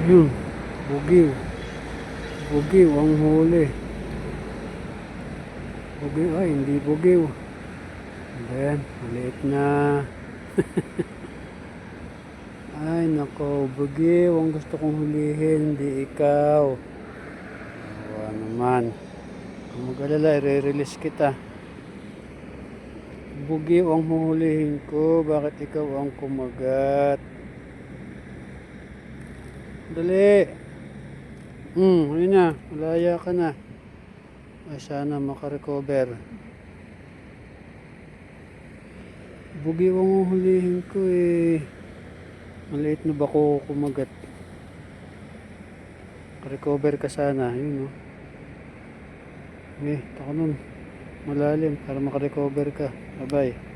Yun. Bugiw. Bugiw ang huli. Bugiw. Ay, hindi bugiw. Ayan, maliit na. Ay, nako. Bugiw ang gusto kong hulihin. Hindi ikaw. Awa naman. Kung mag-alala, i-release kita. Bugiw ang huhulihin ko. Bakit ikaw ang kumagat? Dali. Ayun na. Malaya ka na. Ay, sana makarecover. Bugiw ang huhulihin ko eh. Maliit na ba ko kumagat? Recover ka sana. Yun, no? Taka nun. Malalim para makarecover ka. Bye-bye.